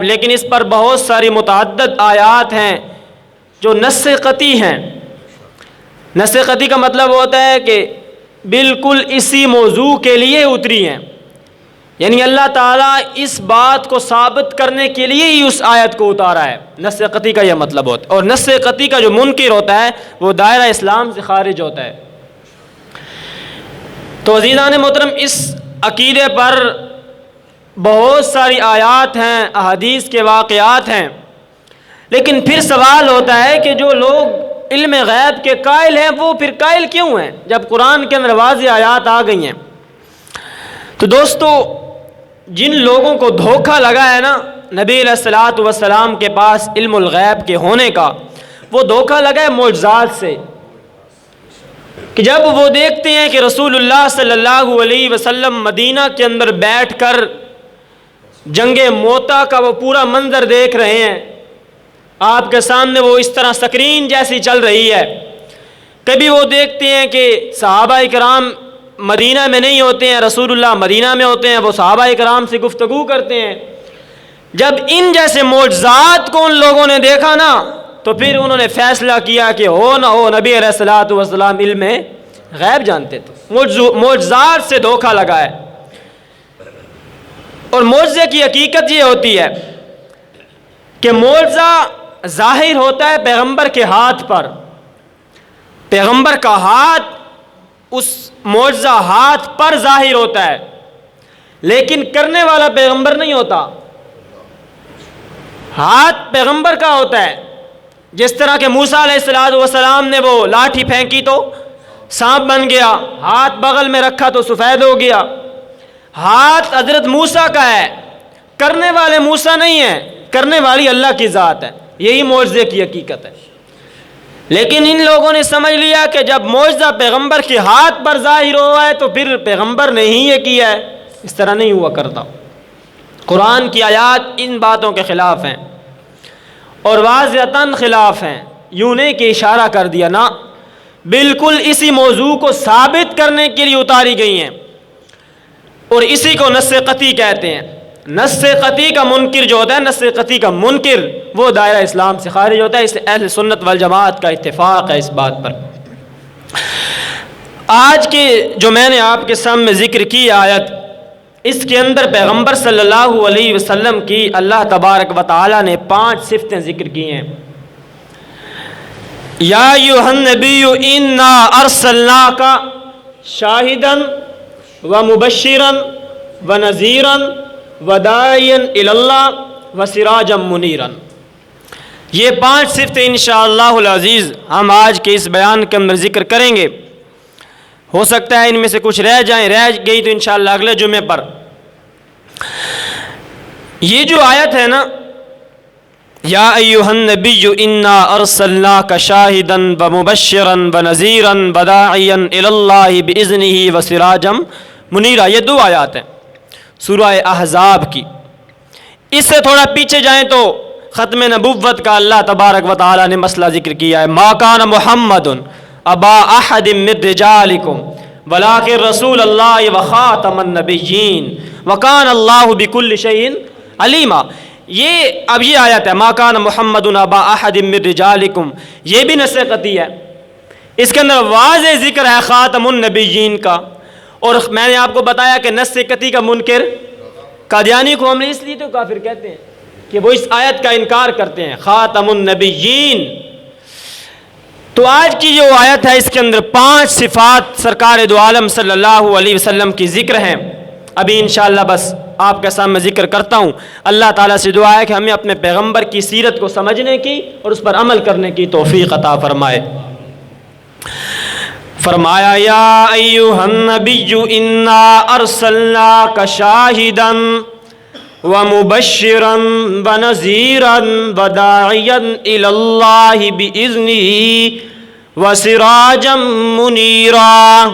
لیکن اس پر بہت ساری متعدد آیات ہیں جو نص قطعی ہیں۔ نص قطعی کا مطلب ہوتا ہے کہ بالکل اسی موضوع کے لیے اتری ہیں، یعنی اللہ تعالیٰ اس بات کو ثابت کرنے کے لیے ہی اس آیت کو اتارا ہے۔ نص قطعی کا یہ مطلب ہوتا ہے، اور نص قطعی کا جو منکر ہوتا ہے وہ دائرہ اسلام سے خارج ہوتا ہے۔ تو عزیزان محترم، اس عقیدے پر بہت ساری آیات ہیں، احادیث کے واقعات ہیں، لیکن پھر سوال ہوتا ہے کہ جو لوگ علم غیب کے قائل ہیں وہ پھر قائل کیوں ہیں جب قرآن کے اندر واضح آیات آ گئی ہیں؟ تو دوستو، جن لوگوں کو دھوکہ لگا ہے نا نبی علیہ الصلوۃ والسلام کے پاس علم الغیب کے ہونے کا، وہ دھوکہ لگا ہے معجزات سے، کہ جب وہ دیکھتے ہیں کہ رسول اللہ صلی اللہ علیہ وسلم مدینہ کے اندر بیٹھ کر جنگ موتا کا وہ پورا منظر دیکھ رہے ہیں، آپ کے سامنے وہ اس طرح سکرین جیسی چل رہی ہے۔ کبھی وہ دیکھتے ہیں کہ صحابہ کرام مدینہ میں نہیں ہوتے ہیں، رسول اللہ مدینہ میں ہوتے ہیں، وہ صحابہ کرام سے گفتگو کرتے ہیں۔ جب ان جیسے معجزات کو ان لوگوں نے دیکھا نا، تو پھر انہوں نے فیصلہ کیا کہ ہو نہ ہو نبی علیہ الصلوۃ والسلام علم غیب جانتے تھے۔ معجزات سے دھوکہ لگا ہے، اور معجزے کی حقیقت یہ ہوتی ہے کہ معجزہ ظاہر ہوتا ہے پیغمبر کے ہاتھ پر، پیغمبر کا ہاتھ اس معجزہ ہاتھ پر ظاہر ہوتا ہے، لیکن کرنے والا پیغمبر نہیں ہوتا، ہاتھ پیغمبر کا ہوتا ہے۔ جس طرح کہ موسیٰ علیہ السلام نے وہ لاٹھی پھینکی تو سانپ بن گیا، ہاتھ بغل میں رکھا تو سفید ہو گیا۔ ہاتھ حضرت موسیٰ کا ہے، کرنے والے موسیٰ نہیں ہیں، کرنے والی اللہ کی ذات ہے۔ یہی معجزے کی حقیقت ہے۔ لیکن ان لوگوں نے سمجھ لیا کہ جب معجزہ پیغمبر کے ہاتھ پر ظاہر ہوا ہے تو پھر پیغمبر نے ہی یہ کیا ہے۔ اس طرح نہیں ہوا کرتا۔ قرآن کی آیات ان باتوں کے خلاف ہیں، اور واضحتاً خلاف ہیں۔ یوں نہیں کہ اشارہ کر دیا، نا، بالکل اسی موضوع کو ثابت کرنے کے لیے اتاری گئی ہیں، اور اسی کو نص قطعی کہتے ہیں۔ نص قطعی کا منکر جو ہوتا ہے، نص قطعی کا منکر، وہ دائرہ اسلام سے خارج ہوتا ہے۔ اس اہل سنت والجماعت کا اتفاق ہے اس بات پر۔ آج کے جو میں نے آپ کے سامنے ذکر کی آیت، اس کے اندر پیغمبر صلی اللہ علیہ وسلم کی اللہ تبارک و تعالی نے 5 صفتیں ذکر کی ہیں۔ یا ایھا النبی انا ارسلناک شاہدا ومبشرا ونذیرا وداعیا الی اللہ وسراجا منیرا۔ یہ 5 صفتیں انشاءاللہ العزیز ہم آج کے اس بیان کے اندر ذکر کریں گے۔ ہو سکتا ہے ان میں سے کچھ رہ گئی تو انشاءاللہ اگلے جمعے پر۔ یہ جو آیت ہے نا، یا ایھا النبی انا ارسلناک شاہدا ومبشرا ونذیرا وداعیا الی اللہ باذنہ وسراجا منیرا، یہ 2 آیات ہیں سورہ احزاب کی۔ اس سے تھوڑا پیچھے جائیں تو ختم نبوت کا اللہ تبارک و تعالی نے مسئلہ ذکر کیا ہے۔ ما کان محمد ابا احد من رجالکم ولکن رسول اللہ وخاتم النبیین وکان اللہ بکل شیء علیما۔ اب یہ آیت ہے، ما کان محمد ابا احد من رجالکم، یہ بھی نص قطعی ہے۔ اس کے اندر واضح ذکر ہے خاتم النبیین کا، اور میں نے آپ کو بتایا کہ نص قطعی کا منکر قادیانی کو ہم نے اس لیے تو کافر کہتے ہیں کہ وہ اس آیت کا انکار کرتے ہیں، خاتم النبیین۔ تو آج کی جو آیت ہے اس کے اندر 5 صفات سرکار دو عالم صلی اللہ علیہ وسلم کی ذکر ہیں۔ ابھی انشاءاللہ بس آپ کے سامنے ذکر کرتا ہوں۔ اللہ تعالیٰ سے دعا ہے کہ ہمیں اپنے پیغمبر کی سیرت کو سمجھنے کی اور اس پر عمل کرنے کی توفیق عطا فرمائے۔ فرمایا یا ایھا النبی انا ارسلناک شاہدا ومبشرا ونذیرا وداعیا الی اللہ باذنہ وسراجا منیرا۔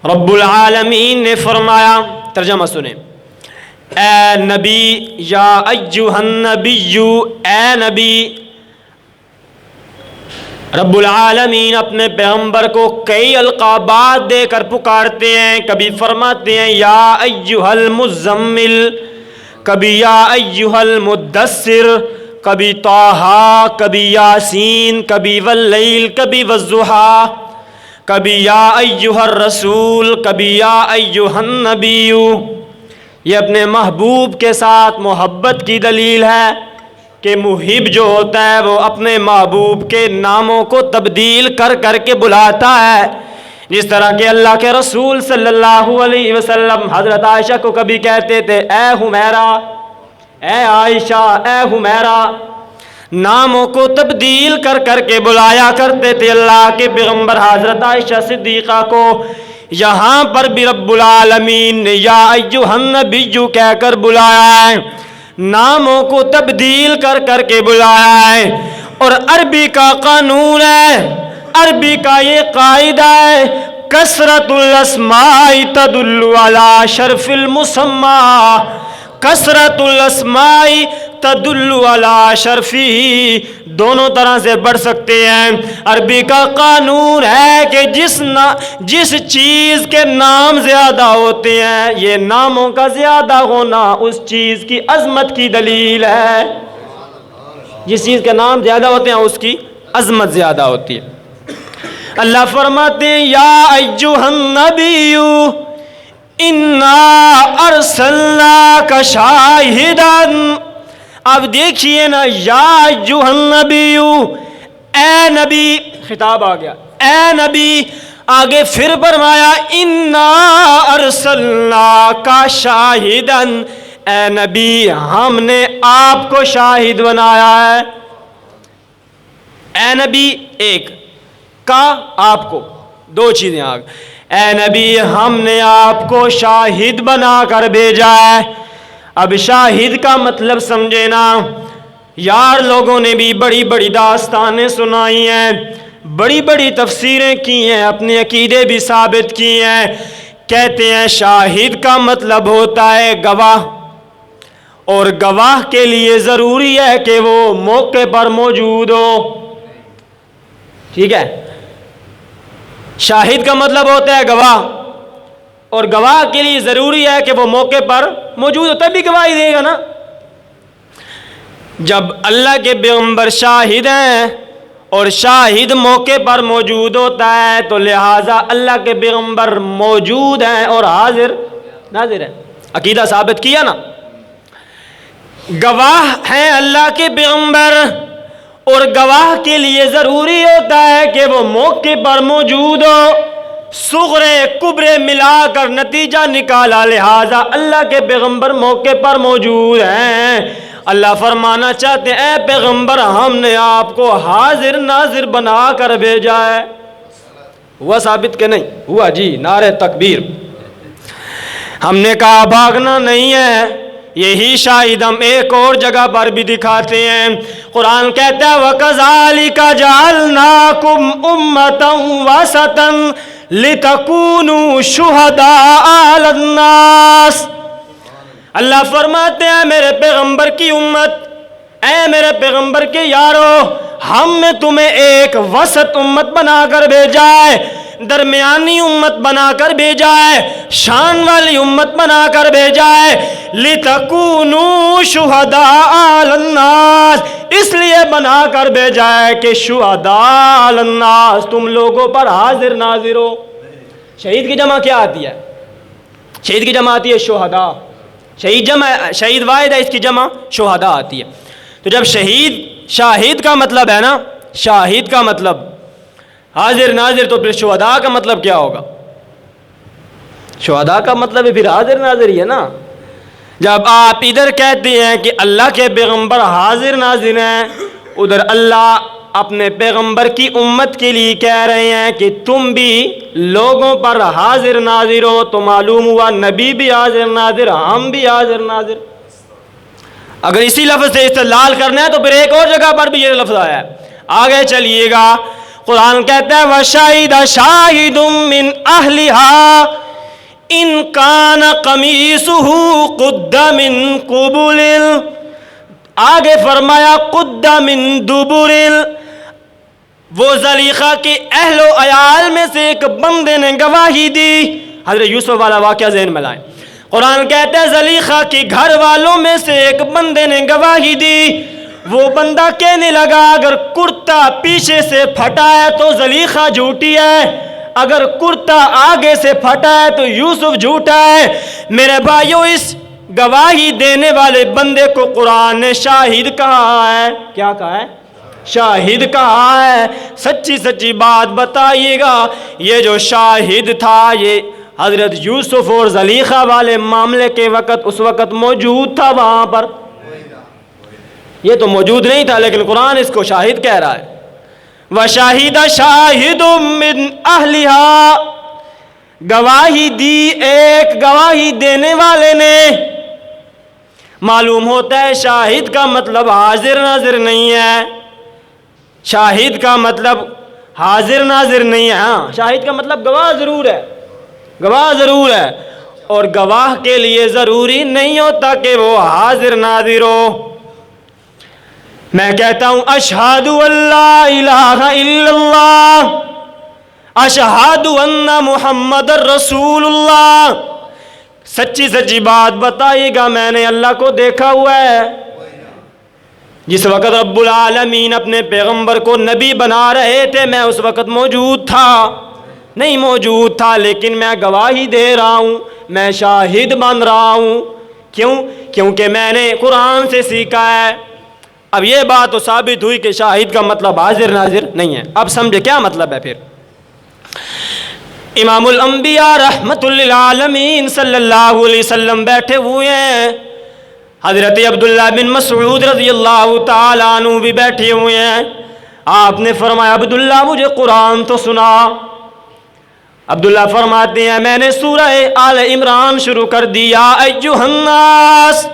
رب العالمین نے فرمایا، ترجمہ سنیں، اے نبی، یا ایھا النبی، اے نبی۔ رب العالمین اپنے پیغمبر کو کئی القابات دے کر پکارتے ہیں۔ کبھی فرماتے ہیں یا ایھا المزمل، کبھی یا ایھا المدثر، کبھی طٰہٰ، کبھی یاسین، کبھی واللیل، کبھی والضحیٰ، کبھی یا ایھا الرسول، کبھی یا ایھا النبی۔ یہ اپنے محبوب کے ساتھ محبت کی دلیل ہے کہ محب جو ہوتا ہے وہ اپنے محبوب کے ناموں کو تبدیل کر کر کے بلاتا ہے، جس طرح کہ اللہ کے رسول صلی اللہ علیہ وسلم حضرت عائشہ کو کبھی کہتے تھے اے حمیرہ، اے عائشہ، اے حمیرہ، ناموں کو تبدیل کر کر کے بلایا کرتے تھے اللہ کے پیغمبر حضرت عائشہ صدیقہ کو۔ یہاں پر بھی رب العالمین نے یا ایھا النبی کہہ کر بلایا ہے، ناموں کو تبدیل کر کر کے بلایا ہے۔ اور عربی کا قانون ہے، عربی کا یہ قاعدہ ہے، کثرت الاسماء تدل علی شرف المسمى، کثرت الاسماء تدل علی شرفی، دونوں طرح سے پڑھ سکتے ہیں۔ عربی کا قانون ہے کہ جس چیز کے نام زیادہ ہوتے ہیں، یہ ناموں کا زیادہ ہونا اس چیز کی عظمت کی دلیل ہے۔ جس چیز کے نام زیادہ ہوتے ہیں اس کی عظمت زیادہ ہوتی ہے۔ اللہ فرماتے ہیں یا ایھا النبی انا ارسلناک شاہدا۔ اب دیکھیے نا، یا ایھا النبی، اے نبی، خطاب آ گیا، اے نبی، آگے پھر فرمایا انا ارسلناک شاہدا، اے نبی ہم نے آپ کو شاہد بنایا ہے۔ اے نبی ایک کا، آپ کو، دو چیزیں آ گئی۔ اے نبی ہم نے آپ کو شاہد بنا کر بھیجا ہے۔ اب شاہد کا مطلب سمجھے نا یار، لوگوں نے بھی بڑی بڑی داستانیں سنائی ہیں، بڑی بڑی تفسیریں کی ہیں، اپنے عقیدے بھی ثابت کیے ہیں۔ کہتے ہیں شاہد کا مطلب ہوتا ہے گواہ، اور گواہ کے لیے ضروری ہے کہ وہ موقع پر موجود ہو۔ ٹھیک ہے، شاہد کا مطلب ہوتا ہے گواہ، اور گواہ کے لیے ضروری ہے کہ وہ موقع پر موجود ہو، تبھی گواہی دے گا نا۔ جب اللہ کے پیغمبر شاہد ہیں اور شاہد موقع پر موجود ہوتا ہے تو لہٰذا اللہ کے پیغمبر موجود ہیں اور حاضر ناظر ہیں۔ عقیدہ ثابت کیا نا، گواہ ہیں اللہ کے پیغمبر، اور گواہ کے لیے ضروری ہوتا ہے کہ وہ موقع پر موجود ہو۔ صغرے کبرے ملا کر نتیجہ نکالا، لہٰذا اللہ کے پیغمبر موقع پر موجود ہیں۔ اللہ فرمانا چاہتے ہیں اے پیغمبر ہم نے آپ کو حاضر ناظر بنا کر بھیجا ہے۔ ہوا ثابت کہ نہیں ہوا؟ جی، نعرہ تکبیر۔ ہم نے کہا بھاگنا نہیں ہے، یہی شاہد ہم ایک اور جگہ پر بھی دکھاتے ہیں۔ قرآن کہتا ہے وَكَذَلِكَ جَعَلْنَاكُمْ أُمَّةً وَسَطًا لِتَكُونُوا شُهَدَاءَ عَلَى النَّاسِ۔ اللہ فرماتے ہیں میرے پیغمبر کی امت، اے میرے پیغمبر کے یارو، ہم نے تمہیں ایک وسط امت بنا کر بھیجا ہے، درمیانی امت بنا کر بھیجا ہے، شان والی امت بنا کر بھیجا ہے۔ لِتَكُونُوا شُهَدَاءَ عَلَى النَّاسِ، اس لیے بنا کر بھیجا ہے کہ شہداء علی الناس، تم لوگوں پر حاضر ناظر ہو۔ شہید کی جمع کیا آتی ہے؟ شہید کی جمع آتی ہے شہداء۔ شہید واحد ہے، اس کی جمع شہداء آتی ہے۔ تو جب شاہد کا مطلب ہے نا، شاہد کا مطلب حاضر ناظر، تو پھر شہداء کا مطلب کیا ہوگا؟ شہداء کا مطلب ہے پھر حاضر ناظر ہی ہے نا۔ جب آپ ادھر کہتے ہیں کہ اللہ کے پیغمبر حاضر ناظر ہیں، ادھر اللہ اپنے پیغمبر کی امت کے لیے کہہ رہے ہیں کہ تم بھی لوگوں پر حاضر ناظر ہو، تو معلوم ہوا نبی بھی حاضر ناظر، ہم بھی حاضر ناظر۔ اگر اسی لفظ سے استدلال کرنا ہے تو پھر ایک اور جگہ پر بھی یہ لفظ آیا ہے، آگے چلیے گا۔ قرآن کہتا ہے وَشَهِدَ شَاهِدٌ مِّنْ أَهْلِهَا إِنْ كَانَ قَمِيصُهُ قُدَّ مِنْ قُبُلٍ، آگے فرمایا قُدَّ مِنْ دُبُرٍ۔ وہ زلیخا کے اہل و عیال میں سے ایک بندے نے گواہی دی، حضرت یوسف والا واقعہ ذہن میں لائیں۔ قرآن کہتا ہے زلیخا کی گھر والوں میں سے ایک بندے نے گواہی دی. وہ بندہ کہنے لگا اگر کرتا پیچھے سے پھٹا ہے تو زلیخا جھوٹی ہے, اگر کرتا آگے سے پھٹا ہے تو یوسف جھوٹا ہے. میرے بھائیو, اس گواہی دینے والے بندے کو قرآن نے شاہد کہا ہے. کیا کہا ہے؟ شاہد کہا ہے. سچی سچی بات بتائیے گا, یہ جو شاہد تھا یہ حضرت یوسف اور زلیخا والے معاملے کے وقت اس وقت موجود تھا وہاں پر؟ یہ تو موجود نہیں تھا, لیکن قرآن اس کو شاہد کہہ رہا ہے. وَشَاهِدَ شَاهِدٌ مِّنْ أَهْلِهَا, گواہی دی ایک گواہی دینے والے نے. معلوم ہوتا ہے شاہد کا مطلب حاضر ناظر نہیں ہے. شاہد کا مطلب حاضر ناظر نہیں ہے. ہاں, شاہد کا مطلب گواہ ضرور ہے, گواہ ضرور ہے, اور گواہ کے لیے ضروری نہیں ہوتا کہ وہ حاضر ناظر ہو. میں کہتا ہوں اشہد ان لا الہ الا اللہ, اشہد ان محمد رسول اللہ. سچی سچی بات بتائیے گا, میں نے اللہ کو دیکھا ہوا ہے. جس وقت رب العالمین اپنے پیغمبر کو نبی بنا رہے تھے میں اس وقت موجود تھا؟ نہیں موجود تھا, لیکن میں گواہی دے رہا ہوں, میں شاہد بن رہا ہوں. کیوں؟ کیونکہ میں نے قرآن سے سیکھا ہے. اب یہ بات تو ثابت ہوئی کہ شاہد کا مطلب حاضر ناظر نہیں ہے. اب سمجھے کیا مطلب ہے پھر. امام الانبیاء رحمت للعالمین صلی اللہ علیہ وسلم بیٹھے ہوئے ہیں, حضرت عبداللہ بن مسعود رضی اللہ تعالیٰ عنہ بھی بیٹھے ہوئے ہیں. آپ نے فرمایا عبداللہ مجھے قرآن تو سنا. عبداللہ فرماتے ہیں میں نے سورہ آل عمران شروع کر دی. یا ایھا الناس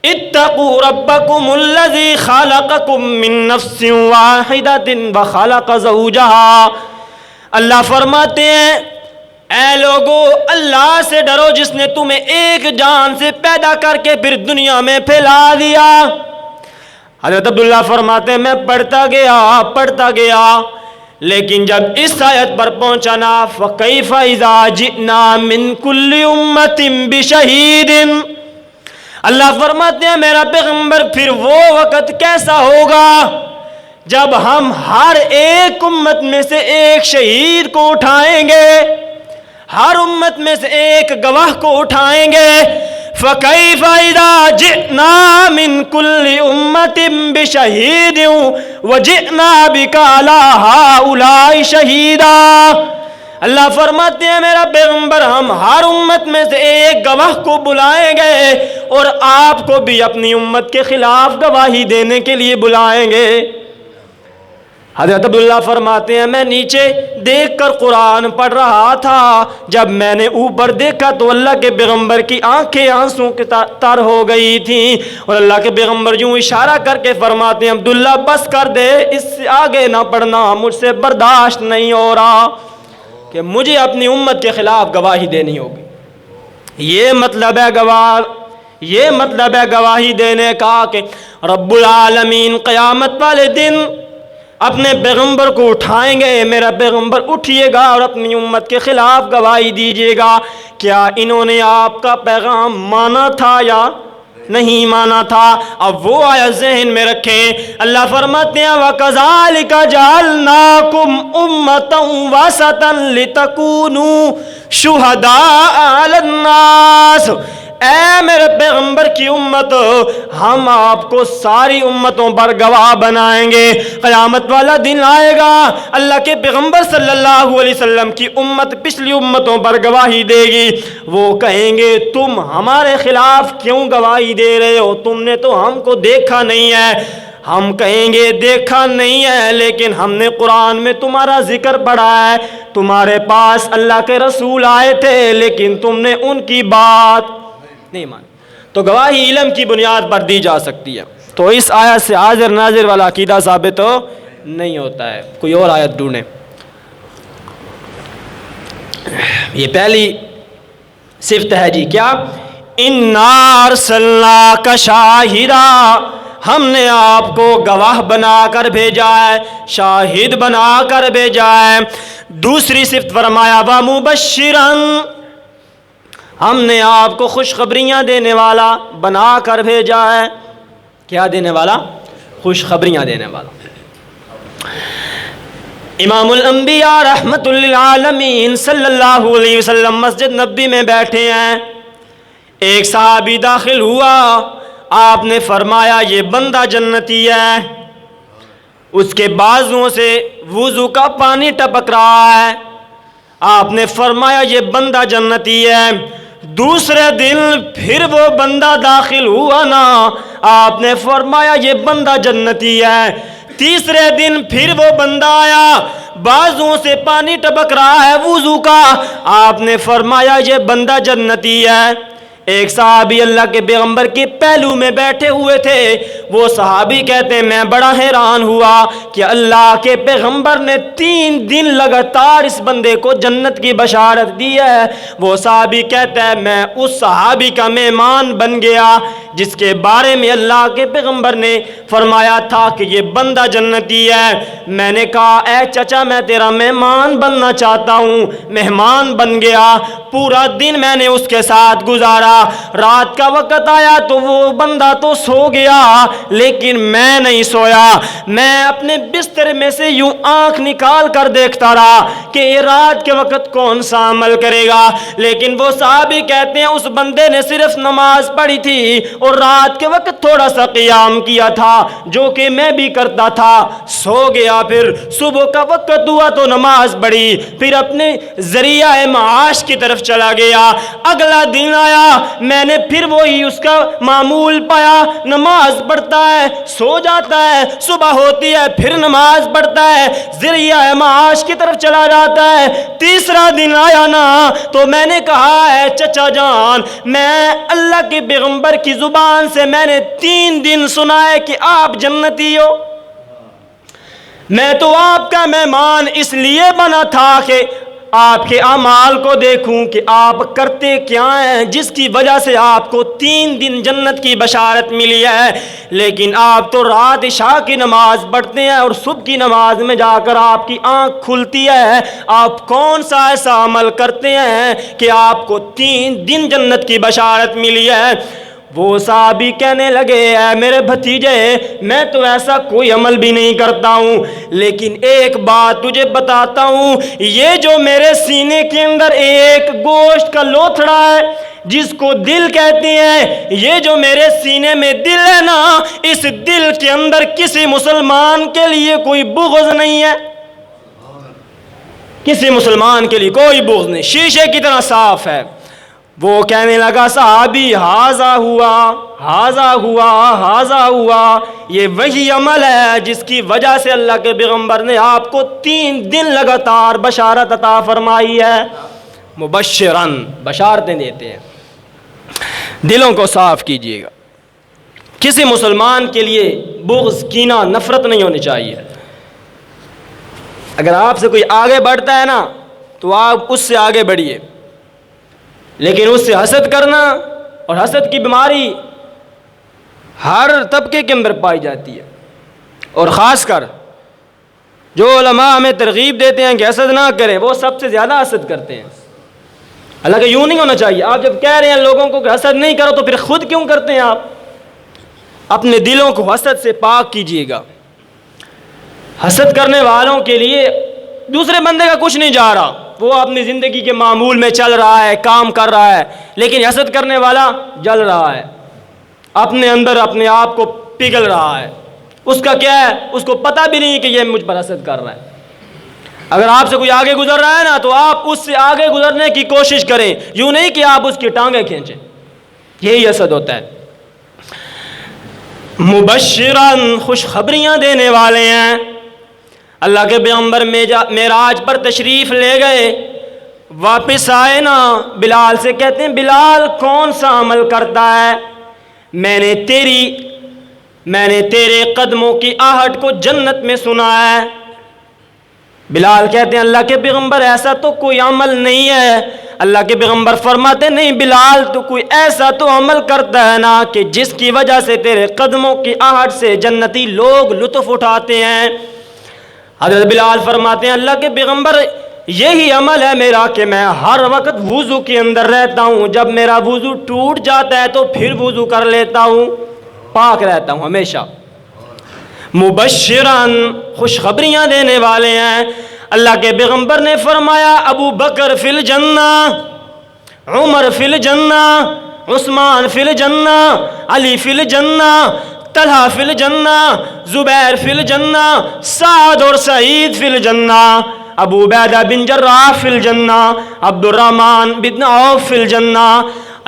اتقوا ربکم الذی خلقکم من نفس واحدۃ وخلق زوجہا. اللہ فرماتے ہیں اے لوگو اللہ سے ڈرو جس نے تمہیں ایک جان سے پیدا کر کے پھر دنیا میں پھیلا دیا. حضرت عبداللہ فرماتے ہیں میں پڑھتا گیا لیکن جب اس آیت پر پہنچا نا فَكَيْفَ إِذَا جِئْنَا مِن كُلِّ أُمَّةٍ بِشَهِيدٍ, اللہ فرماتے ہیں میرا پیغمبر پھر وہ وقت کیسا ہوگا جب ہم ہر ایک امت میں سے ایک شہید کو اٹھائیں گے, ہر امت میں سے ایک گواہ کو اٹھائیں گے. فَكَيْفَ إِذَا جِئْنَا مِن كُلِّ أُمَّةٍ بِشَهِيدٍ وَجِئْنَا بِكَ عَلَىٰ هَٰؤُلَاءِ شَهِيدًا. اللہ فرماتے ہیں میرا پیغمبر ہم ہر امت میں سے ایک گواہ کو بلائیں گے اور آپ کو بھی اپنی امت کے خلاف گواہی دینے کے لیے بلائیں گے. حضرت عبداللہ فرماتے ہیں میں نیچے دیکھ کر قرآن پڑھ رہا تھا, جب میں نے اوپر دیکھا تو اللہ کے پیغمبر کی آنکھیں آنسوں کے تر ہو گئی تھیں, اور اللہ کے پیغمبر یوں اشارہ کر کے فرماتے ہیں عبداللہ بس کر دے, اس سے آگے نہ پڑھنا, مجھ سے برداشت نہیں ہو رہا کہ مجھے اپنی امت کے خلاف گواہی دینی ہوگی. یہ مطلب ہے گواہی دینے کا کہ رب العالمین قیامت والے دن اپنے پیغمبر کو اٹھائیں گے. میرا پیغمبر اٹھیے گا اور اپنی امت کے خلاف گواہی دیجیے گا. کیا انہوں نے آپ کا پیغام مانا تھا یا نہیں مانا تھا؟ اب وہ آیا ذہن میں رکھیں. اللہ فرماتے ہیں وَكَذَلِكَ جَعَلْنَاكُمْ أُمَّةً وَسَطًا لِتَكُونُوا شُهَدَاءَ عَلَى النَّاسِ. اے میرے پیغمبر کی امت ہم آپ کو ساری امتوں پر گواہ بنائیں گے. قیامت والا دن آئے گا, اللہ کے پیغمبر صلی اللہ علیہ وسلم کی امت پچھلی امتوں پر گواہی دے گی. وہ کہیں گے تم ہمارے خلاف کیوں گواہی دے رہے ہو, تم نے تو ہم کو دیکھا نہیں ہے. ہم کہیں گے دیکھا نہیں ہے لیکن ہم نے قرآن میں تمہارا ذکر پڑھا ہے, تمہارے پاس اللہ کے رسول آئے تھے لیکن تم نے ان کی بات نہیں مانی. تو گواہی علم کی بنیاد پر دی جا سکتی ہے. تو اس آیت سے حاضر ناظر والا عقیدہ ثابت نہیں ہوتا ہے. کوئی اور آیت ڈھونڈیں. یہ پہلی صفت ہے جی, کیا؟ اِنَّا أَرْسَلْنَاكَ شَاهِدًا, ہم نے آپ کو گواہ بنا کر بھیجا ہے, شاہد بنا کر بھیجا ہے. دوسری صفت فرمایا وَمُبَشِّرًا ہم نے آپ کو خوشخبریاں دینے والا بنا کر بھیجا ہے. کیا دینے والا؟ خوشخبریاں دینے والا. امام الانبیاء رحمت للعالمین صلی اللہ علیہ وسلم مسجد نبی میں بیٹھے ہیں. ایک صحابی داخل ہوا. آپ نے فرمایا یہ بندہ جنتی ہے. اس کے بازوؤں سے وضو کا پانی ٹپک رہا ہے. آپ نے فرمایا یہ بندہ جنتی ہے. دوسرے دن پھر وہ بندہ داخل ہوا نا. آپ نے فرمایا یہ بندہ جنتی ہے. تیسرے دن پھر وہ بندہ آیا, بازوؤں سے پانی ٹپک رہا ہے وضو کا. آپ نے فرمایا یہ بندہ جنتی ہے. ایک صحابی اللہ کے پیغمبر کے پہلو میں بیٹھے ہوئے تھے. وہ صحابی کہتے ہیں میں بڑا حیران ہوا کہ اللہ کے پیغمبر نے 3 دن لگاتار اس بندے کو جنت کی بشارت دی ہے. وہ صحابی کہتا ہے میں اس صحابی کا مہمان بن گیا جس کے بارے میں اللہ کے پیغمبر نے فرمایا تھا کہ یہ بندہ جنتی ہے. میں نے کہا اے چچا میں تیرا مہمان بننا چاہتا ہوں. مہمان بن گیا. پورا دن میں نے اس کے ساتھ گزارا. رات کا وقت آیا تو وہ بندہ تو سو گیا لیکن میں نہیں سویا. میں اپنے بستر میں سے یوں آنکھ نکال کر دیکھتا رہا کہ یہ رات کے وقت کون سا عمل کرے گا. لیکن وہ صحابی کہتے ہیں اس بندے نے صرف نماز پڑھی تھی اور رات کے وقت تھوڑا سا قیام کیا تھا جو کہ میں بھی کرتا تھا. سو گیا. پھر صبح کا وقت ہوا تو نماز پڑھی. پھر اپنے ذریعہ معاش کی طرف چلا گیا. اگلا دن آیا میں نے پھر وہی اس کا معمول پایا. نماز پڑھتا ہے سو جاتا ہے. صبح ہوتی ہے پھر نماز پڑھتا ہے ذریعہ معاش کی طرف چلا جاتا ہے. تیسرا دن آیا نا تو میں نے کہا ہے چچا جان میں اللہ کے پیغمبر کی زبان سے میں نے 3 دن سنا ہے کہ آپ جنتی ہو. میں تو آپ کا مہمان اس لیے بنا تھا کہ آپ کے اعمال کو دیکھوں کہ آپ کرتے کیا ہیں جس کی وجہ سے آپ کو 3 دن جنت کی بشارت ملی ہے. لیکن آپ تو رات عشاء کی نماز پڑھتے ہیں اور صبح کی نماز میں جا کر آپ کی آنکھ کھلتی ہے. آپ کون سا ایسا عمل کرتے ہیں کہ آپ کو 3 دن جنت کی بشارت ملی ہے؟ وہ صحابی کہنے لگے اے میرے بھتیجے میں تو ایسا کوئی عمل بھی نہیں کرتا ہوں لیکن ایک بات تجھے بتاتا ہوں. یہ جو میرے سینے کے اندر ایک گوشت کا لوتھڑا ہے جس کو دل کہتے ہیں, یہ جو میرے سینے میں دل ہے نا اس دل کے اندر کسی مسلمان کے لیے کوئی بغض نہیں ہے. کسی مسلمان کے لیے کوئی بغض نہیں, شیشے کی طرح صاف ہے. وہ کہنے لگا صحابی ہاذا ہوا ہاذا ہوا ہاذا ہوا. یہ وہی عمل ہے جس کی وجہ سے اللہ کے پیغمبر نے آپ کو 3 دن لگاتار بشارت عطا فرمائی ہے. مبشرن بشارتیں دیتے ہیں. دلوں کو صاف کیجیے گا. کسی مسلمان کے لیے بغض کینہ نفرت نہیں ہونی چاہیے. اگر آپ سے کوئی آگے بڑھتا ہے نا تو آپ اس سے آگے بڑھیے, لیکن اس سے حسد کرنا اور حسد کی بیماری ہر طبقے کے اندر پائی جاتی ہے. اور خاص کر جو علماء ہمیں ترغیب دیتے ہیں کہ حسد نہ کریں وہ سب سے زیادہ حسد کرتے ہیں. حالانکہ یوں نہیں ہونا چاہیے. آپ جب کہہ رہے ہیں لوگوں کو کہ حسد نہیں کرو تو پھر خود کیوں کرتے ہیں؟ آپ اپنے دلوں کو حسد سے پاک کیجیے گا. حسد کرنے والوں کے لیے دوسرے بندے کا کچھ نہیں جا رہا, وہ اپنی زندگی کے معمول میں چل رہا ہے, کام کر رہا ہے, لیکن حسد کرنے والا جل رہا ہے, اپنے اندر اپنے آپ کو پگھل رہا ہے. اس کا کیا ہے؟ اس کو پتہ بھی نہیں کہ یہ مجھ پر حسد کر رہا ہے. اگر آپ سے کوئی آگے گزر رہا ہے نا تو آپ اس سے آگے گزرنے کی کوشش کریں, یوں نہیں کہ آپ اس کی ٹانگیں کھینچیں. یہی حسد ہوتا ہے. مبشران خوشخبریاں دینے والے ہیں. اللہ کے پیغمبر معراج پر تشریف لے گئے, واپس آئے نا بلال سے کہتے ہیں بلال کون سا عمل کرتا ہے؟ میں نے تیرے قدموں کی آہٹ کو جنت میں سنا ہے. بلال کہتے ہیں اللہ کے پیغمبر ایسا تو کوئی عمل نہیں ہے. اللہ کے پیغمبر فرماتے نہیں بلال تو کوئی ایسا تو عمل کرتا ہے نا کہ جس کی وجہ سے تیرے قدموں کی آہٹ سے جنتی لوگ لطف اٹھاتے ہیں. حضرت بلال فرماتے ہیں اللہ کے پیغمبر یہی عمل ہے میرا کہ میں ہر وقت وضو کے اندر رہتا ہوں، جب میرا وضو ٹوٹ جاتا ہے تو پھر وضو کر لیتا ہوں، پاک رہتا ہوں ہمیشہ۔ مبشران، خوشخبریاں دینے والے ہیں۔ اللہ کے پیغمبر نے فرمایا ابو بکر فی الجنہ، عمر فی الجنہ، عثمان فی الجنہ، علی فی الجنہ، طلحہ فی الجنہ، زبیر فی الجنہ، سعد اور سعید فی الجنہ، ابو عبیدہ بن جراح فی الجنہ، عبد الرحمن بن عوف فی الجنہ۔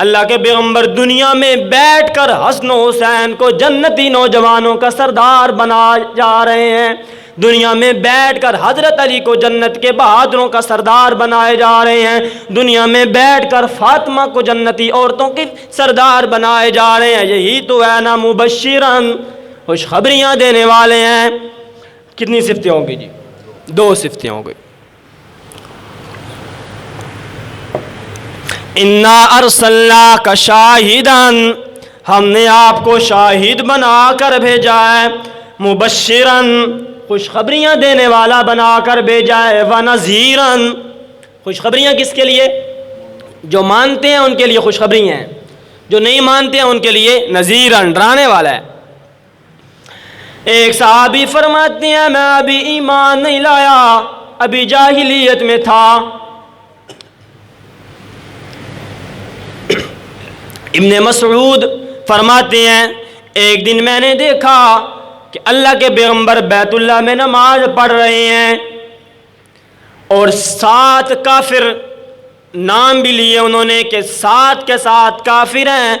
اللہ کے پیغمبر دنیا میں بیٹھ کر حسن و حسین کو جنتی نوجوانوں کا سردار بنا جا رہے ہیں، دنیا میں بیٹھ کر حضرت علی کو جنت کے بہادروں کا سردار بنائے جا رہے ہیں، دنیا میں بیٹھ کر فاطمہ کو جنتی عورتوں کے سردار بنائے جا رہے ہیں۔ یہی تو ہے نا مبشران، خوشخبریاں دینے والے ہیں۔ کتنی صفتیں ہوں گی جی؟ 2 صفتیں ہوں گی۔ انا ارسلناک شاہدان، ہم نے آپ کو شاہد بنا کر بھیجا ہے، مبشرن، خوشخبریاں دینے والا بنا کر بھیجا ہے، ونذیرن، خوشخبریاں کس کے لیے؟ جو مانتے ہیں ان کے لیے خوشخبریاں ہیں، جو نہیں مانتے ہیں ان کے لیے نذیرن، ڈرانے والا ہے۔ ایک صحابی فرماتے ہیں میں ابھی ایمان نہیں لایا، ابھی جاہلیت میں تھا۔ ابن مسعود فرماتے ہیں ایک دن میں نے دیکھا کہ اللہ کے پیغمبر بیت اللہ میں نماز پڑھ رہے ہیں اور 7 کافر، نام بھی لیے انہوں نے کہ 7 کے 7 کافر ہیں،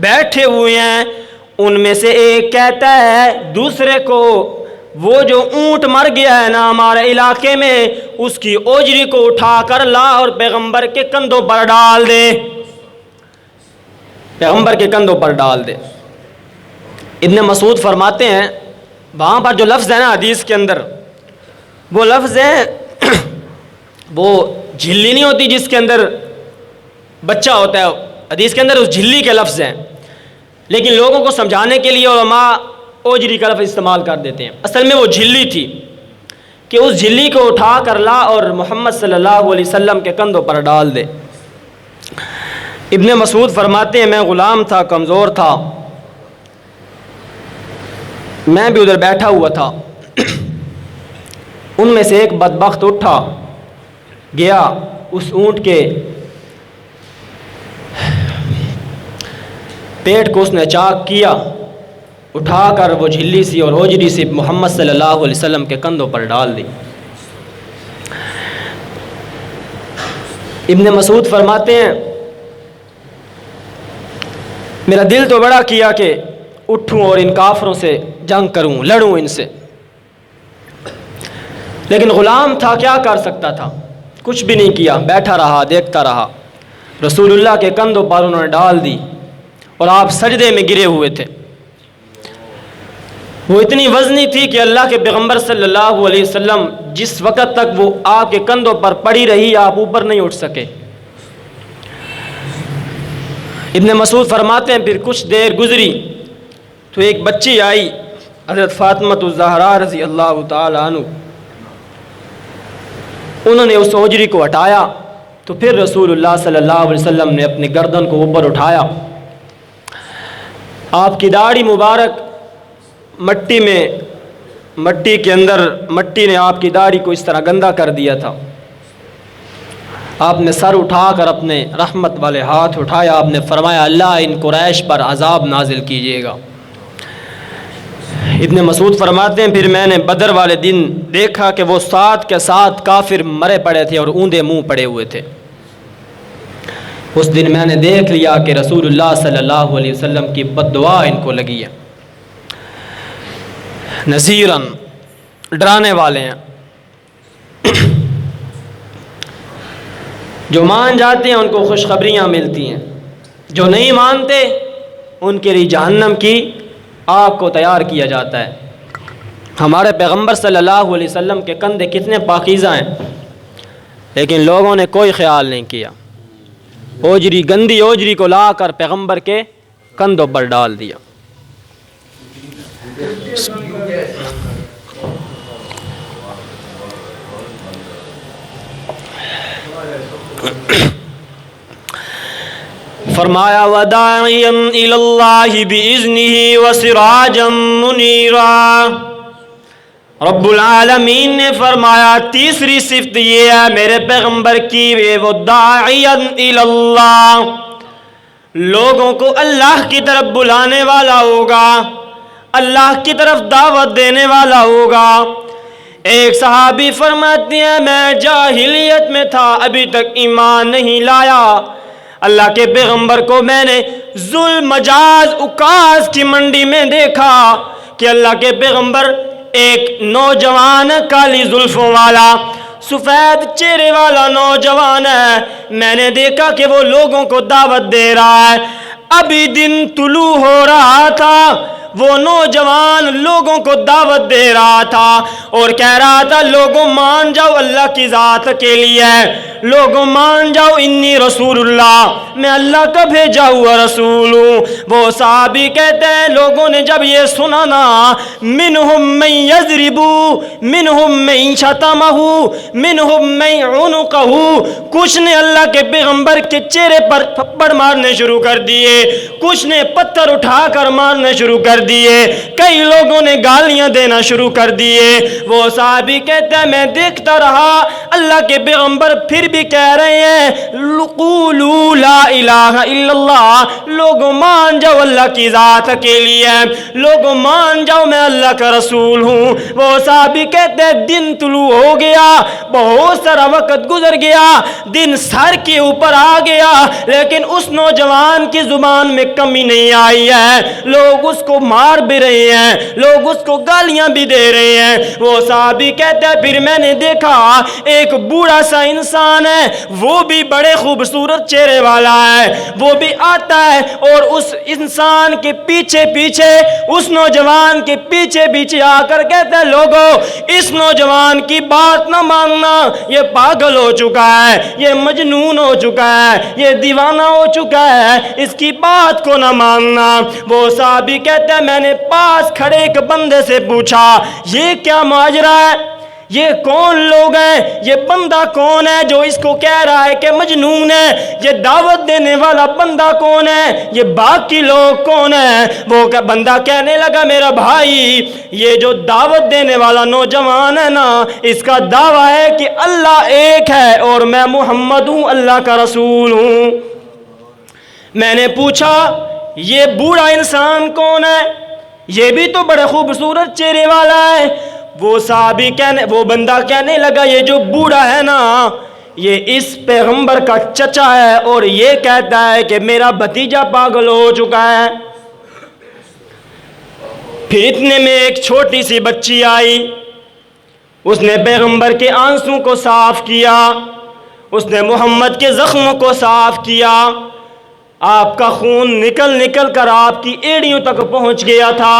بیٹھے ہوئے ہیں۔ ان میں سے ایک کہتا ہے دوسرے کو وہ جو اونٹ مر گیا ہے نا ہمارے علاقے میں، اس کی اوجری کو اٹھا کر لا اور پیغمبر کے کندھوں پر ڈال دے، پیغمبر کے کندھوں پر ڈال دے۔ ابن مسعود فرماتے ہیں وہاں پر جو لفظ ہے نا حدیث کے اندر، وہ لفظ ہے وہ جھلی نہیں ہوتی جس کے اندر بچہ ہوتا ہے، حدیث کے اندر اس جھلی کے لفظ ہیں، لیکن لوگوں کو سمجھانے کے لیے علماء اوجری کا لفظ استعمال کر دیتے ہیں۔ اصل میں وہ جھلی تھی کہ اس جھلی کو اٹھا کر لا اور محمد صلی اللہ علیہ وسلم کے کندھوں پر ڈال دے۔ ابن مسعود فرماتے ہیں میں غلام تھا، کمزور تھا، میں بھی ادھر بیٹھا ہوا تھا، ان میں سے ایک بدبخت اٹھا گیا، اس اونٹ کے پیٹ کو اس نے چاک کیا، اٹھا کر وہ جھلی سی اور اوجری سی محمد صلی اللہ علیہ وسلم کے کندھوں پر ڈال دی۔ ابن مسعود فرماتے ہیں میرا دل تو بڑا کیا کہ اٹھوں اور ان کافروں سے جنگ کروں، لڑوں ان سے، لیکن غلام تھا، کیا کر سکتا تھا؟ کچھ بھی نہیں کیا، بیٹھا رہا، دیکھتا رہا۔ رسول اللہ کے کندھوں پر انہوں نے ڈال دی اور آپ سجدے میں گرے ہوئے تھے۔ وہ اتنی وزنی تھی کہ اللہ کے پیغمبر صلی اللہ علیہ وسلم جس وقت تک وہ آپ کے کندھوں پر پڑی رہی آپ اوپر نہیں اٹھ سکے۔ ابن مسعود فرماتے ہیں پھر کچھ دیر گزری تو ایک بچی آئی، حضرت فاطمہ الزہرا رضی اللہ تعالی عنہ، انہوں نے اس اوجری کو ہٹایا تو پھر رسول اللہ صلی اللہ علیہ وسلم نے اپنی گردن کو اوپر اٹھایا، آپ کی داڑھی مبارک مٹی کے اندر، مٹی نے آپ کی داڑھی کو اس طرح گندا کر دیا تھا۔ آپ نے سر اٹھا کر اپنے رحمت والے ہاتھ اٹھایا، آپ نے فرمایا اللہ ان قریش پر عذاب نازل کیجیے گا۔ ابن مسعود فرماتے ہیں پھر میں نے بدر والے دن دیکھا کہ وہ 7 کے 7 کافر مرے پڑے تھے اور اوندے منہ پڑے ہوئے تھے۔ اس دن میں نے دیکھ لیا کہ رسول اللہ صلی اللہ علیہ وسلم کی بد دعا ان کو لگی ہے۔ نذیرن، ڈرانے والے ہیں۔ جو مان جاتے ہیں ان کو خوشخبریاں ملتی ہیں، جو نہیں مانتے ان کے لیے جہنم کی آگ کو تیار کیا جاتا ہے۔ ہمارے پیغمبر صلی اللہ علیہ وسلم کے کندھے کتنے پاکیزہ ہیں، لیکن لوگوں نے کوئی خیال نہیں کیا، اوجری، گندی اوجری کو لا کر پیغمبر کے کندھوں پر ڈال دیا۔ فرمایا وداعیا الی اللہ باذنہ وسراجا منیرا۔ رب العالمین نے فرمایا تیسری صفت یہ ہے میرے پیغمبر کی، وہ داعیا الی اللہ، لوگوں کو اللہ کی طرف بلانے والا ہوگا، اللہ کی طرف دعوت دینے والا ہوگا۔ ایک صحابی فرماتے ہیں میں جاہلیت میں تھا، ابھی تک ایمان نہیں لایا، اللہ کے پیغمبر کو میں نے ذوالمجاز عکاظ کی منڈی میں دیکھا کہ اللہ کے پیغمبر ایک نوجوان کالی زلفوں والا سفید چہرے والا نوجوان ہے، میں نے دیکھا کہ وہ لوگوں کو دعوت دے رہا ہے۔ ابھی دن طلوع ہو رہا تھا، وہ نوجوان لوگوں کو دعوت دے رہا تھا اور کہہ رہا تھا لوگوں مان جاؤ اللہ کی ذات کے لیے، لوگوں مان جاؤ انی رسول اللہ، میں اللہ کا بھیجا ہوا رسول ہوں۔ وہ صحابی کہتے ہیں لوگوں نے جب یہ سنا نا، منہم من یضربو، منہم من شتمہ، منہم من عنقہ، کچھ نے اللہ کے پیغمبر کے چہرے پر تھپڑ مارنے شروع کر دیے، کچھ نے پتھر اٹھا کر مارنے شروع کر دیے، کئی لوگوں نے گالیاں دینا شروع کر دیے۔ وہ صحابی کہتے ہیں میں دیکھتا رہا، اللہ کے پیغمبر پھر بھی کہہ رہے ہیں قولوا لا الہ الا اللہ، لوگوں مان جاؤ اللہ کی ذات کے لیے، لوگوں مان جاؤ میں اللہ کا رسول ہوں۔ وہ صحابی کہتے ہیں دن طلوع ہو گیا، بہت سارا وقت گزر گیا، دن سر کے اوپر آ گیا، لیکن اس نوجوان کی زبان میں کمی نہیں آئی ہے، لوگ اس کو مار بھی رہے ہیں، لوگ اس کو گالیاں بھی دے رہے ہیں۔ وہ صحابی کہتے ہیں پھر میں نے دیکھا ایک بوڑھا سا انسان ہے، وہ بھی بڑے خوبصورت چہرے والا ہے، وہ بھی آتا ہے اور اس انسان کے پیچھے پیچھے، اس نوجوان کے پیچھے پیچھے آ کر کہتا ہے لوگوں اس نوجوان کی بات نہ ماننا، یہ پاگل ہو چکا ہے، یہ مجنون ہو چکا ہے، یہ دیوانہ ہو چکا ہے، اس کی بات کو نہ ماننا۔ وہ صحابی کہتا ہے میں نے پاس کھڑے ایک بندے سے پوچھا یہ کیا ماجرا ہے، یہ کون لوگ ہیں، یہ بندہ کون ہے جو اس کو کہہ رہا ہے کہ مجنون ہے، یہ دعوت دینے والا بندہ کون ہے، یہ باقی لوگ کون ہیں؟ وہ بندہ کہنے لگا میرا بھائی یہ جو دعوت دینے والا نوجوان ہے نا، اس کا دعویٰ ہے کہ اللہ ایک ہے اور میں محمد ہوں اللہ کا رسول ہوں۔ میں نے پوچھا یہ بوڑھا انسان کون ہے، یہ بھی تو بڑے خوبصورت چہرے والا ہے۔ وہ بندہ کہنے لگا یہ جو بوڑھا ہے نا یہ اس پیغمبر کا چچا ہے اور یہ کہتا ہے کہ میرا بھتیجا پاگل ہو چکا ہے۔ پھر اتنے میں ایک چھوٹی سی بچی آئی، اس نے پیغمبر کے آنسوں کو صاف کیا، اس نے محمد کے زخموں کو صاف کیا، آپ کا خون نکل نکل کر آپ کی ایڑیوں تک پہنچ گیا تھا۔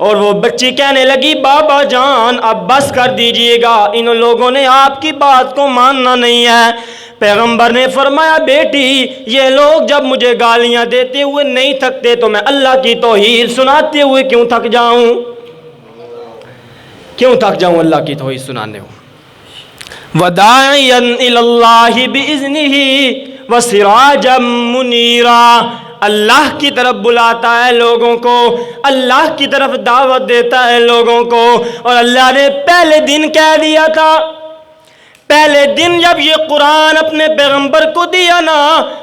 اور وہ بچی کہنے لگی بابا جان اب بس کر دیجئے گا، ان لوگوں نے آپ کی بات کو ماننا نہیں ہے۔ پیغمبر نے فرمایا بیٹی یہ لوگ جب مجھے گالیاں دیتے ہوئے نہیں تھکتے تو میں اللہ کی توحید سناتے ہوئے کیوں تھک جاؤں، کیوں تھک جاؤں اللہ کی توحید سنانے ہوں۔ وَدَاعِيًا إِلَى اللَّهِ بِإِذْنِهِ وَسِرَاجًا مُنِيرًا، اللہ کی طرف بلاتا ہے لوگوں کو، اللہ کی طرف دعوت دیتا ہے لوگوں کو۔ اور اللہ نے پہلے دن کہہ دیا تھا، پہلے دن جب یہ قرآن اپنے پیغمبر کو دیا نا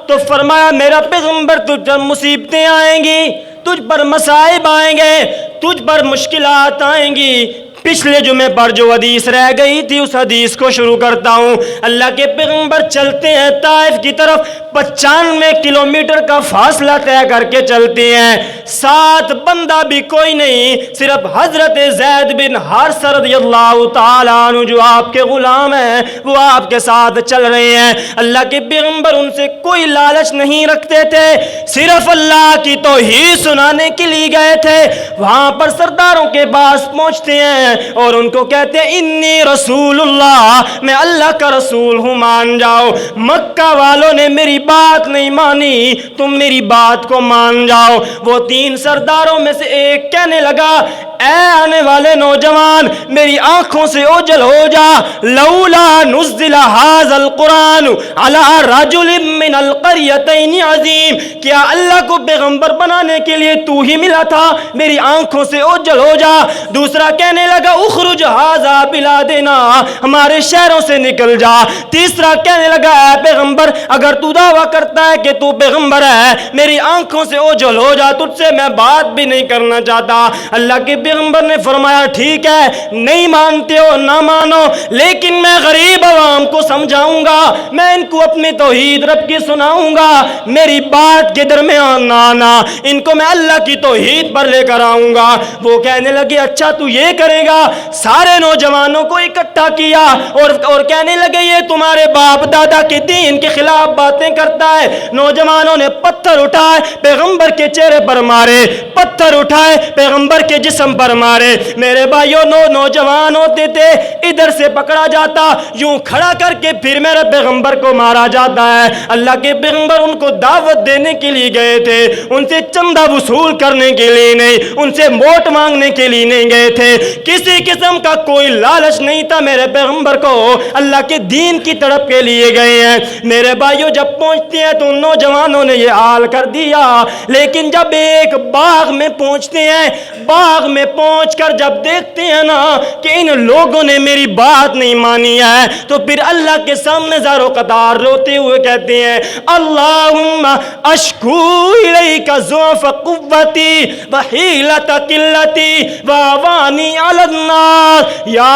تو فرمایا میرا پیغمبر تجھ پر مصیبتیں آئیں گی، تجھ پر مصائب آئیں گے، تجھ پر مشکلات آئیں گی۔ پچھلے جمعے پر جو حدیث رہ گئی تھی اس حدیث کو شروع کرتا ہوں۔ اللہ کے پیغمبر چلتے ہیں طائف کی طرف، 95 کلومیٹر کا فاصلہ طے کر کے چلتے ہیں، ساتھ بندہ بھی کوئی نہیں، صرف حضرت زید بن حارثہ رضی اللہ تعالیٰ عنہ جو آپ کے غلام ہیں وہ آپ کے ساتھ چل رہے ہیں۔ اللہ کے پیغمبر ان سے کوئی لالچ نہیں رکھتے تھے، صرف اللہ کی توحید سنانے کے لیے گئے تھے۔ وہاں پر سرداروں کے پاس پہنچتے ہیں اور ان کو کہتے ہیں انی رسول اللہ، میں اللہ کا رسول ہوں مان جاؤ۔ مکہ والوں نے میری بات نہیں مانی، تم میری بات کو مان جاؤ۔ وہ 3 سرداروں میں سے ایک کہنے لگا اے آنے والے نوجوان میری آنکھوں سے اوجھل ہو جا، لولا نزل ھذا القرآن علی رجل من القریتین عظیم، کیا اللہ کو پیغمبر بنانے کے لیے تو ہی ملا تھا؟ میری آنکھوں سے اوجھل ہو جا۔ دوسرا کہنے لگا اخرج ھذا بلادنا، ہمارے شہروں سے نکل جا۔ تیسرا کہنے لگا اے پیغمبر اگر تو دعویٰ کرتا ہے کہ تو پیغمبر ہے میری آنکھوں سے اوجھل ہو جا، تجھ سے میں بات بھی نہیں کرنا چاہتا۔ اللہ کے پیغمبر نے فرمایا ٹھیک ہے، نہیں مانتے ہو نہ مانو، لیکن میں غریب عوام کو سمجھاؤں گا، میں ان کو اپنی توحید رب کی سناؤں گا، میری بات کے درمیان نہ آنا، ان کو میں اللہ کی توحید پر لے کر آؤں گا۔ وہ کہنے لگے اچھا تو یہ کرے گا؟ سارے نوجوانوں کو اکٹھا کیا اور کہنے لگے یہ تمہارے باپ دادا کے دین کے خلاف باتیں کرتا ہے۔ نوجوانوں نے پتھر اٹھائے پیغمبر کے چہرے پر مارے، پتھر اٹھائے پیغمبر کے جسم پر مارے۔ میرے بھائیوں نوجوان ہوتے تھے، ادھر سے پکڑا جاتا، یوں کھڑا کر کے پھر میرے پیغمبر کو مارا جاتا ہے۔ اللہ کے پیغمبر ان کو دعوت دینے کے لیے گئے تھے، ان سے چندہ وصول کرنے کے لیے نہیں، ان سے ووٹ مانگنے کے لیے نہیں گئے تھے، کسی قسم کا کوئی لالچ نہیں تھا میرے پیغمبر کو، اللہ کے دین کی طرف کے لیے گئے ہیں۔ میرے بھائیوں جب پہنچتے ہیں تو ان نوجوانوں نے یہ حال کر دیا، لیکن جب ایک باغ میں پہنچتے ہیں، باغ میں پہنچ کر جب دیکھتے ہیں نا کہ ان لوگوں نے میری بات نہیں مانی ہے، تو پھر اللہ کے سامنے زار و قطار روتے ہوئے کہتے ہیں اللہم اشکو الیک ضعف قوتی وحیلت قلتی واوانی علی الناس یا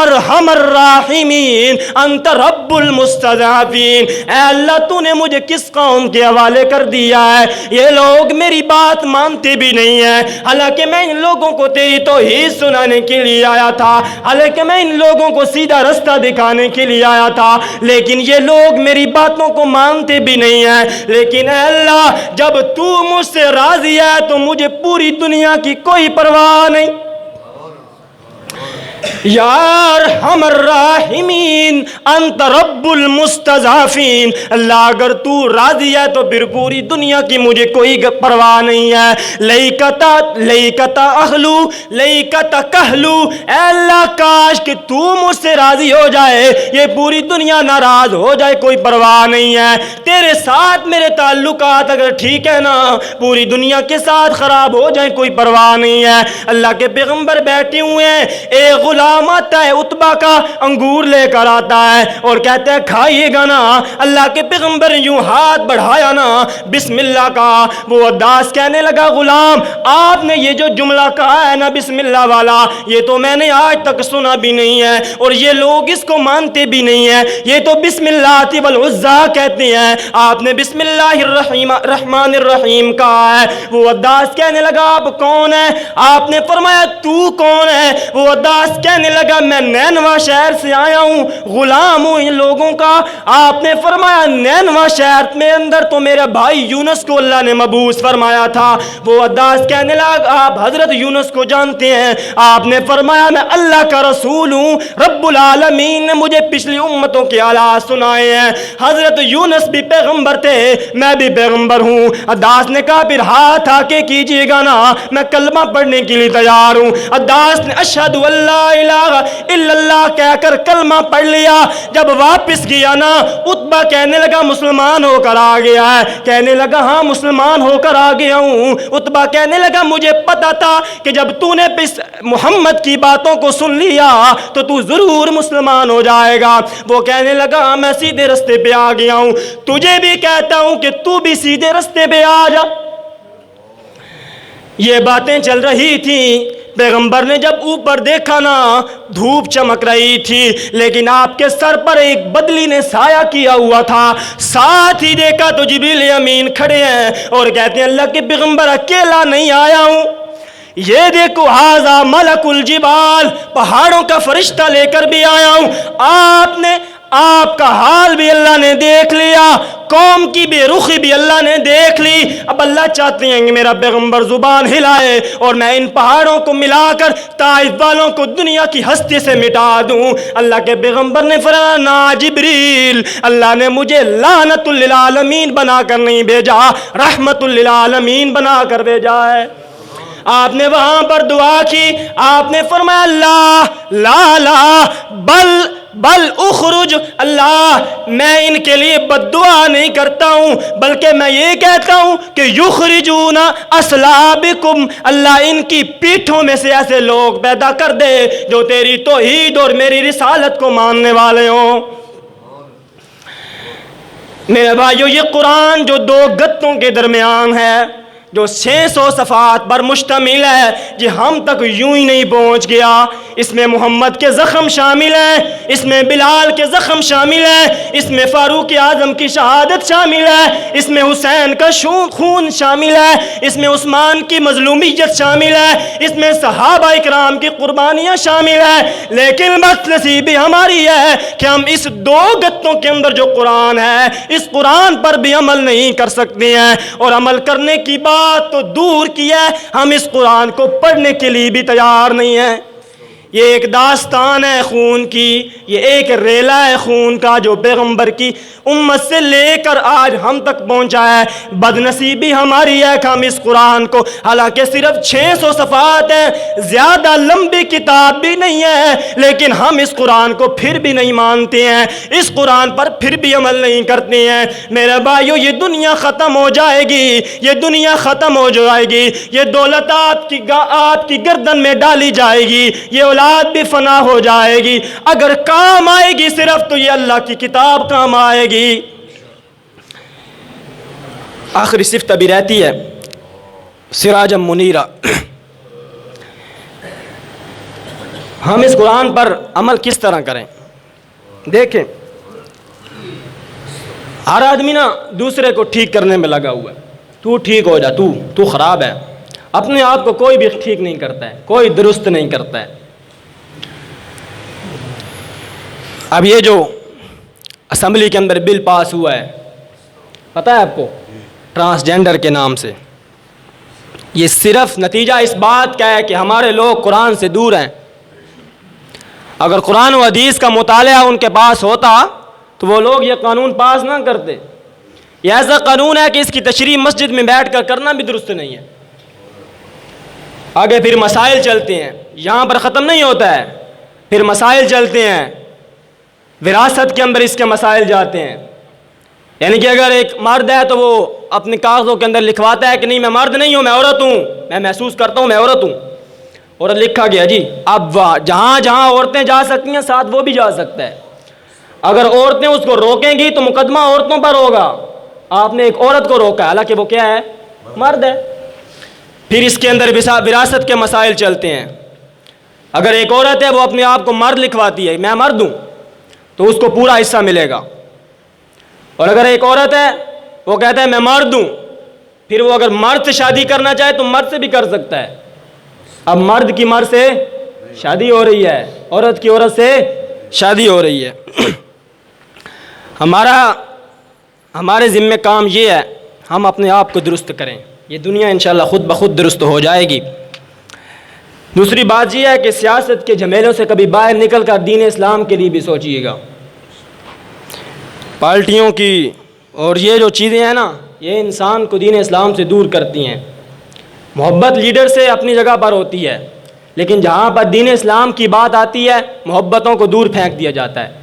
ارحم الراحمین انت رب المستضعفین۔ اے اللہ تو نے مجھے کس قوم کے حوالے کر دیا ہے، یہ لوگ میری بات مانتے بھی نہیں ہیں، حالانکہ میں ان لوگوں کو تیری توحید سنانے کے لیے آیا تھا، حالانکہ میں ان لوگوں کو سیدھا رستہ دکھانے کے لیے آیا تھا، لیکن یہ لوگ میری باتوں کو مانتے بھی نہیں ہیں۔ لیکن اے اللہ جب تو مجھ سے راضی ہے تو مجھے پوری دنیا کی کوئی پرواہ نہیں۔ یا ارحم الراحمین انت رب المستضعفین، اللہ اگر تو راضی ہے تو پھر پوری دنیا کی مجھے کوئی پرواہ نہیں ہے۔ لیکتا اہلو لیکتا کہلو، اے اللہ کاش کہ تو مجھ سے راضی ہو جائے، یہ پوری دنیا ناراض ہو جائے، کوئی پرواہ نہیں ہے، تیرے ساتھ میرے تعلقات اگر ٹھیک ہے نا، پوری دنیا کے ساتھ خراب ہو جائے کوئی پرواہ نہیں ہے۔ اللہ کے پیغمبر بیٹھے ہوئے ہیں، ایک غلام آتا ہے عتبہ کا، انگور لے کر آتا ہے اور کہتا ہے کھائیے گا نا۔ اللہ کے پیغمبر یوں ہاتھ بڑھایا نا، بسم اللہ کہا، وہ عداس کہنے لگا غلام آپ نے یہ جو جملہ کہا ہے نا بسم اللہ والا، یہ تو میں نے آج تک سنا بھی نہیں ہے اور یہ لوگ اس کو مانتے بھی نہیں ہیں، یہ تو بسم اللہ والعزیٰ کہتے ہیں، آپ نے بسم اللہ الرحمن الرحیم کہا ہے۔ وہ عداس کہنے لگا آپ کون ہیں؟ آپ نے فرمایا تو کون ہے؟ وہ عداس کہنے لگا میں نینوا شہر سے آیا ہوں، غلام ہوں ان لوگوں کا۔ آپ نے فرمایا نینوا شہر میں اندر تو میرے بھائی یونس کو اللہ نے مبعوث فرمایا تھا۔ وہ عداس کہنے لگا آپ حضرت یونس کو جانتے ہیں؟ آپ نے فرمایا میں اللہ کا رسول ہوں، رب العالمین نے مجھے پچھلی امتوں کے حالات سنائے ہیں، حضرت یونس بھی پیغمبر تھے، میں بھی پیغمبر ہوں۔ عداس نے کہا پھر ہاتھ آکے کیجئے گا نا، میں کلمہ پڑھنے کے لیے تیار ہوں۔ عداس نے اشہد اللہ الہ الا اللہ کہہ کر کلمہ پڑھ لیا۔ جب واپس گیا نا عتبہ کہنے لگا مسلمان ہو کر آ گیا ہے، کہنے لگا ہاں مسلمان ہو کر آ گیا ہوں۔ عتبہ کہنے لگا مجھے پتا تھا کہ جب تو نے محمد کی باتوں کو سن لیا تو تو ضرور مسلمان ہو جائے گا۔ وہ کہنے لگا ہاں میں سیدھے رستے پہ آ گیا ہوں، تجھے بھی کہتا ہوں کہ تو بھی سیدھے رستے پہ آ جا۔ یہ باتیں چل رہی تھیں، پیغمبر نے جب اوپر دیکھا نا دھوپ چمک رہی تھی، لیکن آپ کے سر پر ایک بدلی نے سایہ کیا ہوا تھا، ساتھ ہی دیکھا تو جبریل امین کھڑے ہیں اور کہتے ہیں اللہ کے پیغمبر اکیلا نہیں آیا ہوں، یہ دیکھو ھذا ملک الجبال، پہاڑوں کا فرشتہ لے کر بھی آیا ہوں۔ آپ کا حال بھی اللہ نے دیکھ لیا، قوم کی بے رخی بھی اللہ نے دیکھ لی، اب اللہ چاہتے ہیں کہ میرا پیغمبر زبان ہلائے اور میں ان پہاڑوں کو ملا کر طائف والوں کو دنیا کی ہستی سے مٹا دوں۔ اللہ کے پیغمبر نے فرمایا نا جبریل، اللہ نے مجھے لعنت للعالمین بنا کر نہیں بھیجا، رحمت للعالمین بنا کر بھیجا ہے۔ آپ نے وہاں پر دعا کی، آپ نے فرمایا اللہ لا لا بل اخرج، اللہ میں ان کے لیے بد دعا نہیں کرتا ہوں بلکہ میں یہ کہتا ہوں کہ یخرجون اصلابکم، اللہ ان کی پیٹھوں میں سے ایسے لوگ پیدا کر دے جو تیری توحید اور میری رسالت کو ماننے والے ہوں۔ میرے بھائیو، یہ قرآن جو دو گتوں کے درمیان ہے، جو 600 صفحات پر مشتمل ہے، یہ ہم تک یوں ہی نہیں پہنچ گیا۔ اس میں محمد کے زخم شامل ہیں، اس میں بلال کے زخم شامل ہیں، اس میں فاروق اعظم کی شہادت شامل ہے، اس میں حسین کا خون شامل ہے، اس میں عثمان کی مظلومیت شامل ہے، اس میں صحابہ اکرام کی قربانیاں شامل ہیں۔ لیکن بس نصیبی ہماری ہے کہ ہم اس دو گتوں کے اندر جو قرآن ہے، اس قرآن پر بھی عمل نہیں کر سکتے ہیں، اور عمل کرنے کی بات تو دور کی ہے، ہم اس قرآن کو پڑھنے کے لیے بھی تیار نہیں ہیں۔ یہ ایک داستان ہے خون کی، یہ ایک ریلا ہے خون کا جو پیغمبر کی امت سے لے کر آج ہم تک پہنچا ہے۔ بد نصیبی ہماری ہے کہ ہم اس قرآن کو، حالانکہ صرف 600 صفحات ہیں، زیادہ لمبی کتاب بھی نہیں ہے، لیکن ہم اس قرآن کو پھر بھی نہیں مانتے ہیں، اس قرآن پر پھر بھی عمل نہیں کرتے ہیں۔ میرے بھائیو، یہ دنیا ختم ہو جائے گی، یہ دنیا ختم ہو جائے گی، یہ دولت آپ کی گردن میں ڈالی جائے گی، یہ اولاد بھی فنا ہو جائے گی، اگر کام آئے گی صرف تو یہ اللہ کی کتاب کام آئے گی۔ آخری صفت بھی رہتی ہے سراجا منیرا۔ ہم اس قرآن پر عمل کس طرح کریں؟ دیکھیں، ہر آدمی نا دوسرے کو ٹھیک کرنے میں لگا ہوا ہے، تو ٹھیک ہو جا، تو خراب ہے۔ اپنے آپ کو کوئی بھی ٹھیک نہیں کرتا ہے، کوئی درست نہیں کرتا ہے۔ اب یہ جو اسمبلی کے اندر بل پاس ہوا ہے، پتہ ہے آپ کو، ٹرانسجینڈر کے نام سے، یہ صرف نتیجہ اس بات کا ہے کہ ہمارے لوگ قرآن سے دور ہیں۔ اگر قرآن و حدیث کا مطالعہ ان کے پاس ہوتا تو وہ لوگ یہ قانون پاس نہ کرتے۔ یہ ایسا قانون ہے کہ اس کی تشریح مسجد میں بیٹھ کر کرنا بھی درست نہیں ہے۔ آگے پھر مسائل چلتے ہیں، یہاں پر ختم نہیں ہوتا ہے، پھر مسائل چلتے ہیں، وراثت کے اندر اس کے مسائل جاتے ہیں۔ یعنی کہ اگر ایک مرد ہے تو وہ اپنے کاغذوں کے اندر لکھواتا ہے کہ نہیں میں مرد نہیں ہوں، میں عورت ہوں، میں محسوس کرتا ہوں میں عورت ہوں، عورت لکھا گیا جی۔ اب جہاں جہاں عورتیں جا سکتی ہیں ساتھ وہ بھی جا سکتا ہے۔ اگر عورتیں اس کو روکیں گی تو مقدمہ عورتوں پر ہوگا۔ آپ نے ایک عورت کو روکا، حالانکہ وہ کیا ہے؟ مرد ہے۔ پھر اس کے اندر وراثت کے مسائل چلتے ہیں۔ اگر ایک عورت ہے وہ اپنے آپ کو مرد لکھواتی ہے، میں مرد ہوں، تو اس کو پورا حصہ ملے گا۔ اور اگر ایک عورت ہے وہ کہتا ہے میں مرد ہوں، پھر وہ اگر مرد سے شادی کرنا چاہے تو مرد سے بھی کر سکتا ہے۔ اب مرد کی مرد سے شادی ہو رہی ہے، عورت کی عورت سے شادی ہو رہی ہے۔ ہمارے ذمہ کام یہ ہے ہم اپنے آپ کو درست کریں، یہ دنیا انشاءاللہ خود بخود درست ہو جائے گی۔ دوسری بات یہ ہے کہ سیاست کے جھمیلوں سے کبھی باہر نکل کر دین اسلام کے لیے بھی سوچیے گا۔ پارٹیوں کی اور یہ جو چیزیں ہیں نا، یہ انسان کو دین اسلام سے دور کرتی ہیں۔ محبت لیڈر سے اپنی جگہ پر ہوتی ہے، لیکن جہاں پر دین اسلام کی بات آتی ہے محبتوں کو دور پھینک دیا جاتا ہے۔